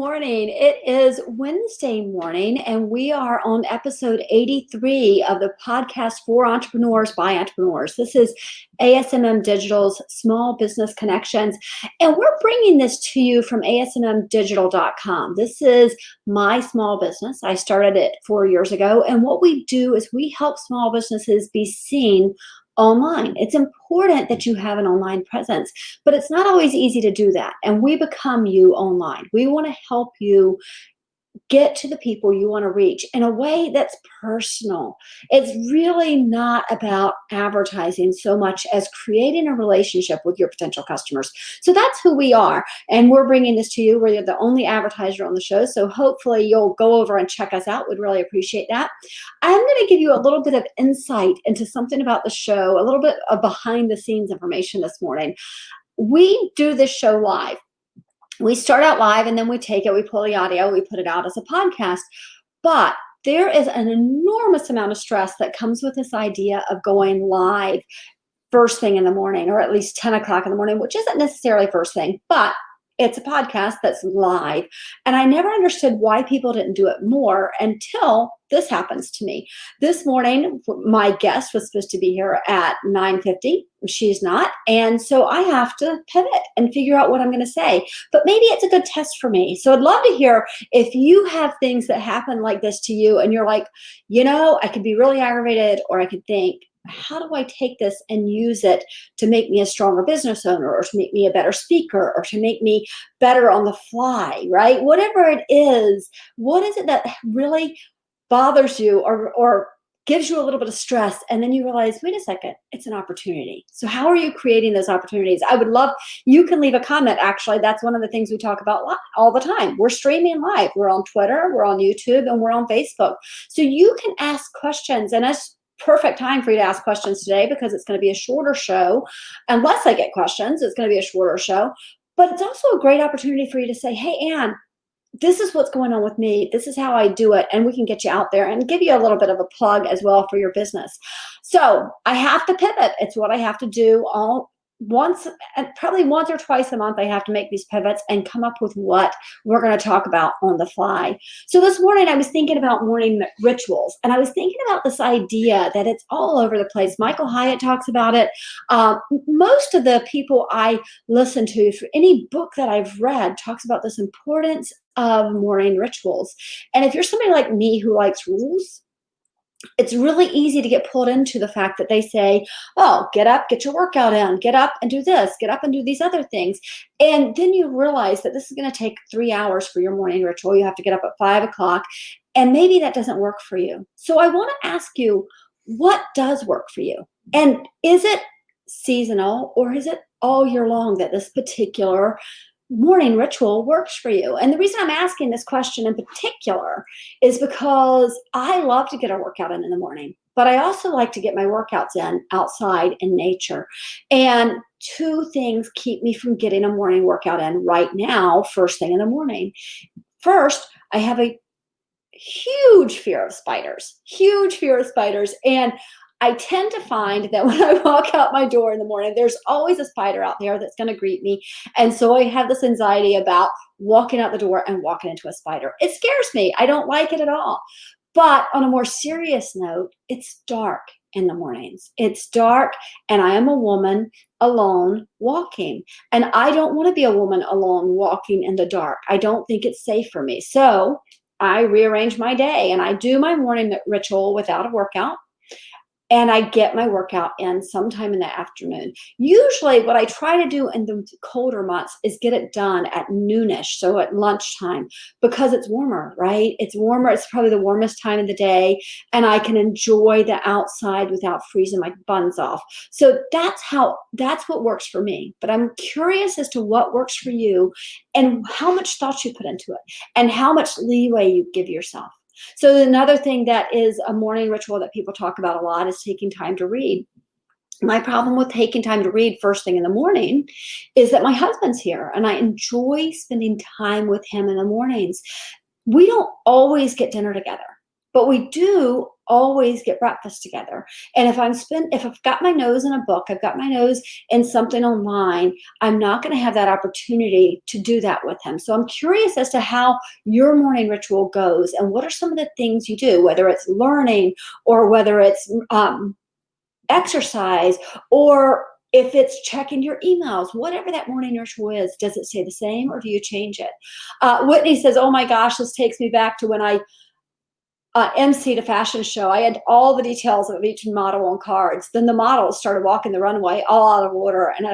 morning. It is Wednesday morning, and we are on episode 83 of the podcast for entrepreneurs by entrepreneurs. This is ASMM Digital's Small Business Connections, and we're bringing this to you from ASMMdigital.com. This is my small business. I started it 4 years ago, and what we do is we help small businesses be seen online. It's important that you have an online presence, but it's not always easy to do that. And we become you online. We want to help you get to the people you want to reach in a way that's personal. It's really not about advertising so much as creating a relationship with your potential customers. So that's who we are. And we're bringing this to you. We're the only advertiser on the show. So hopefully you'll go over and check us out. We'd really appreciate that. I'm going to give you a little bit of insight into something about the show, a little bit of behind the scenes information this morning. We do this show live. We start out live and then we take it, we pull the audio, we put it out as a podcast. But there is an enormous amount of stress that comes with this idea of going live first thing in the morning, or at least 10 o'clock in the morning, which isn't necessarily first thing, but it's a podcast that's live. And I never understood why people didn't do it more until this happens to me. This morning, my guest was supposed to be here at 9:50. She's not. And so I have to pivot and figure out what I'm going to say. But maybe it's a good test for me. So I'd love to hear if you have things that happen like this to you and you're like, I could be really aggravated, or I could think, how do I take this and use it to make me a stronger business owner, or to make me a better speaker, or to make me better on the fly, right? Whatever it is, what is it that really bothers you or gives you a little bit of stress, and then you realize, wait a second, it's an opportunity. So how are you creating those opportunities? I would love, you can leave a comment. Actually, that's one of the things we talk about all the time. We're streaming live. We're on Twitter, we're on YouTube, and we're on Facebook. So you can ask questions, and that's perfect time for you to ask questions today because it's going to be a shorter show. Unless I get questions, it's going to be a shorter show. But it's also a great opportunity for you to say, hey, Ann, this is what's going on with me. This is how I do it. And we can get you out there and give you a little bit of a plug as well for your business. So I have to pivot. It's what I have to do probably once or twice a month. I have to make these pivots and come up with what we're going to talk about on the fly. So this morning I was thinking about morning rituals, and I was thinking about this idea that it's all over the place. Michael Hyatt talks about it. Most of the people I listen to, for any book that I've read, talks about this importance of morning rituals. And if you're somebody like me who likes rules, it's really easy to get pulled into the fact that they say, oh, get up, get your workout in, get up and do this, get up and do these other things. And then you realize that this is going to take 3 hours for your morning ritual. You have to get up at 5 o'clock, and maybe that doesn't work for you. So I want to ask you, what does work for you? And is it seasonal, or is it all year long that this particular morning ritual works for you? And the reason I'm asking this question in particular is because I love to get a workout in the morning, but I also like to get my workouts in outside in nature. And two things keep me from getting a morning workout in right now, first thing in the morning. First, I have a huge fear of spiders, and I tend to find that when I walk out my door in the morning, there's always a spider out there that's going to greet me. And so I have this anxiety about walking out the door and walking into a spider. It scares me. I don't like it at all. But on a more serious note, it's dark in the mornings. It's dark, and I am a woman alone walking. And I don't want to be a woman alone walking in the dark. I don't think it's safe for me. So I rearrange my day, and I do my morning ritual without a workout. And I get my workout in sometime in the afternoon. Usually what I try to do in the colder months is get it done at noonish, so at lunchtime, because it's warmer, right? It's warmer. It's probably the warmest time of the day, and I can enjoy the outside without freezing my buns off. So that's what works for me. But I'm curious as to what works for you and how much thought you put into it and how much leeway you give yourself. So another thing that is a morning ritual that people talk about a lot is taking time to read. My problem with taking time to read first thing in the morning is that my husband's here, and I enjoy spending time with him in the mornings. We don't always get dinner together. but we do always get breakfast together. And if I've got my nose in a book, I've got my nose in something online, I'm not going to have that opportunity to do that with him. So I'm curious as to how your morning ritual goes and what are some of the things you do, whether it's learning or whether it's exercise, or if it's checking your emails, whatever that morning ritual is. Does it stay the same or do you change it? Whitney says, oh my gosh, this takes me back to when I emceed a fashion show. I had all the details of each model on cards. Then the models started walking the runway all out of order. And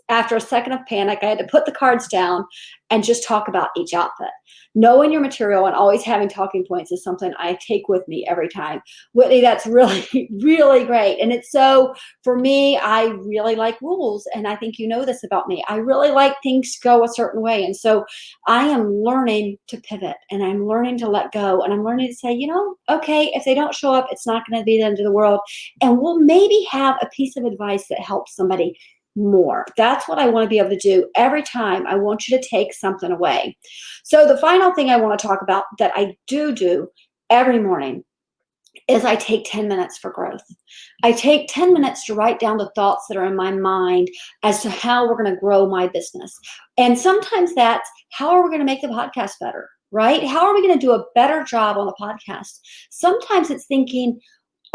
after a second of panic, I had to put the cards down and just talk about each outfit. Knowing your material and always having talking points is something I take with me every time. Whitney, that's really, really great. And it's so, for me, I really like rules. And I think you know this about me. I really like things to go a certain way. And so I am learning to pivot and I'm learning to let go. And I'm learning to say, okay, if they don't show up, it's not going to be the end of the world. And we'll maybe have a piece of advice that helps somebody more. That's what I want to be able to do every time. I want you to take something away. So the final thing I want to talk about that I do every morning is I take 10 minutes for growth. I take 10 minutes to write down the thoughts that are in my mind as to how we're going to grow my business. And sometimes that's how are we going to make the podcast better, right? How are we going to do a better job on the podcast? Sometimes it's thinking,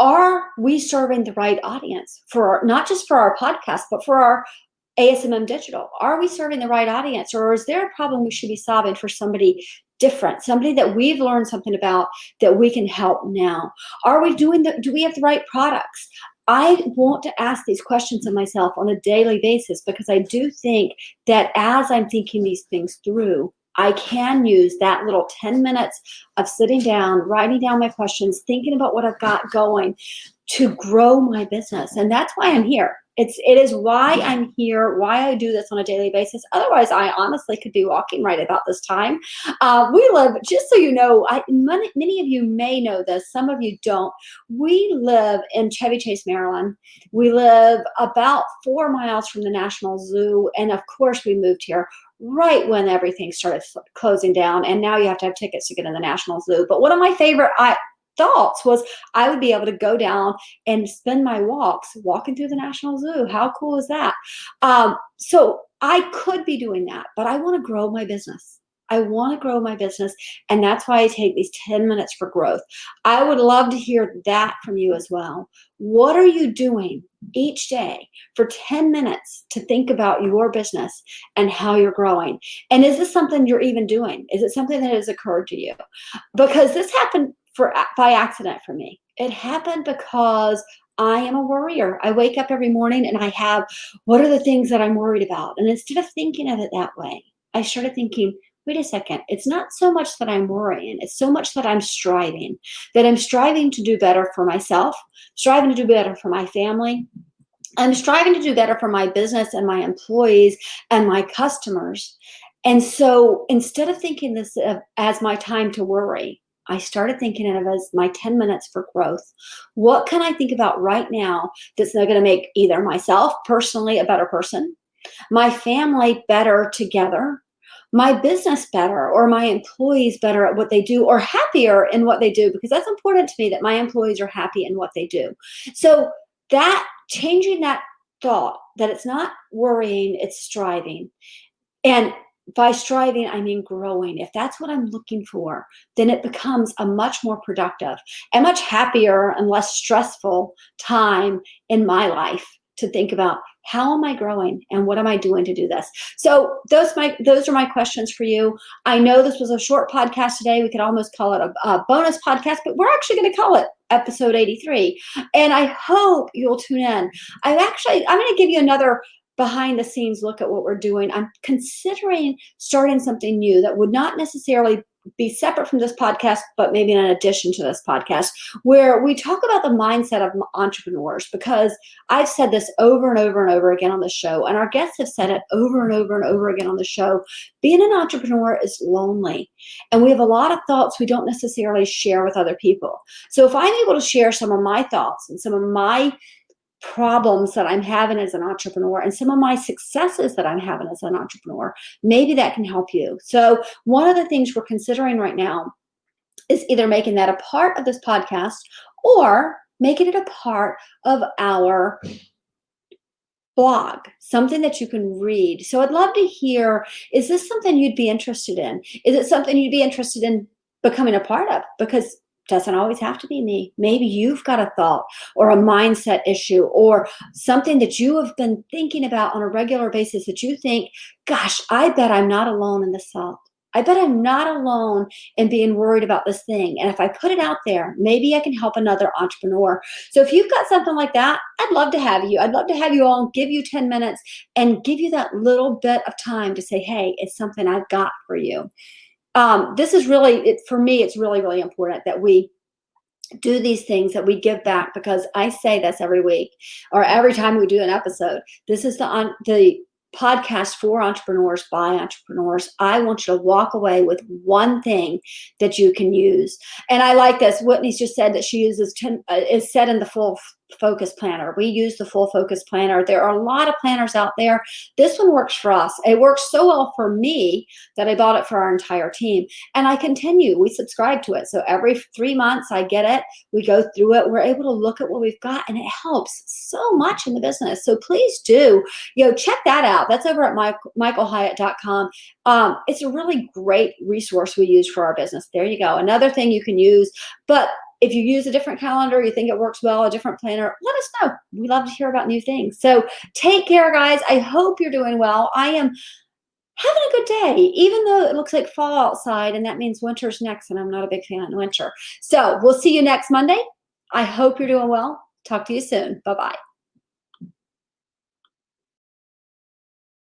are we serving the right audience for not just for our podcast, but for our ASMM digital? Are we serving the right audience, or is there a problem we should be solving for somebody different, somebody that we've learned something about that we can help now? Do we have the right products? I want to ask these questions of myself on a daily basis because I do think that as I'm thinking these things through, I can use that little 10 minutes of sitting down, writing down my questions, thinking about what I've got going to grow my business. And that's why I'm here. It is why I'm here, why I do this on a daily basis. Otherwise, I honestly could be walking right about this time. We live, just so you know, many of you may know this, some of you don't. We live in Chevy Chase, Maryland. We live about 4 miles from the National Zoo. And of course, we moved here right when everything started closing down. And now you have to have tickets to get in the National Zoo. But one of my favorite thoughts was I would be able to go down and spend my walking through the National Zoo. How cool is that? So I could be doing that, but I want to grow my business. I want to grow my business. And that's why I take these 10 minutes for growth. I would love to hear that from you as well. What are you doing each day for 10 minutes to think about your business and how you're growing? And is this something you're even doing? Is it something that has occurred to you? Because this happened by accident for me. It happened because I am a worrier. I wake up every morning and I have, what are the things that I'm worried about? And instead of thinking of it that way, I started thinking, wait a second, it's not so much that I'm worrying. It's so much that I'm striving to do better for myself, striving to do better for my family. I'm striving to do better for my business and my employees and my customers. And so instead of thinking this as my time to worry, I started thinking of it as my 10 minutes for growth. What can I think about right now that's going to make either myself personally a better person, my family better together, my business better, or my employees better at what they do, or happier in what they do? Because that's important to me that my employees are happy in what they do. So that changing that thought that it's not worrying, it's striving. And by striving, I mean growing. If that's what I'm looking for, then it becomes a much more productive and much happier and less stressful time in my life to think about how am I growing and what am I doing to do this? So those are my questions for you. I know this was a short podcast today. We could almost call it a bonus podcast, but we're actually going to call it episode 83. And I hope you'll tune in. I'm going to give you another behind the scenes look at what we're doing. I'm considering starting something new that would not necessarily be separate from this podcast, but maybe in addition to this podcast, where we talk about the mindset of entrepreneurs, because I've said this over and over and over again on the show, and our guests have said it over and over and over again on the show. Being an entrepreneur is lonely, and we have a lot of thoughts we don't necessarily share with other people. So if I'm able to share some of my thoughts and some of my problems that I'm having as an entrepreneur and some of my successes that I'm having as an entrepreneur, maybe that can help you. So one of the things we're considering right now is either making that a part of this podcast or making it a part of our blog, something that you can read. So I'd love to hear, is this something you'd be interested in? Is it something you'd be interested in becoming a part of? Because it doesn't always have to be me. Maybe you've got a thought or a mindset issue or something that you have been thinking about on a regular basis that you think, gosh, I bet I'm not alone in this thought. I bet I'm not alone in being worried about this thing. And if I put it out there, maybe I can help another entrepreneur. So if you've got something like that, I'd love to have you. I'd love to have you all, give you 10 minutes and give you that little bit of time to say, hey, it's something I've got for you. This is really, for me, it's really, really important that we do these things, that we give back, because I say this every week or every time we do an episode. This is the podcast for entrepreneurs by entrepreneurs. I want you to walk away with one thing that you can use. And I like this. Whitney's just said that she uses is set in the full focus planner. We use the full focus planner. There are a lot of planners out there. This one works for us. It works so well for me that I bought it for our entire team. And I continue. We subscribe to it. So every 3 months I get it. We go through it. We're able to look at what we've got, and it helps so much in the business. So please do, check that out. That's over at michaelhyatt.com. It's a really great resource we use for our business. There you go. Another thing you can use. But if you use a different calendar, you think it works well, a different planner, let us know. We love to hear about new things. So take care, guys. I hope you're doing well. I am having a good day, even though it looks like fall outside, and that means winter's next, and I'm not a big fan of winter. So we'll see you next Monday. I hope you're doing well. Talk to you soon. Bye-bye.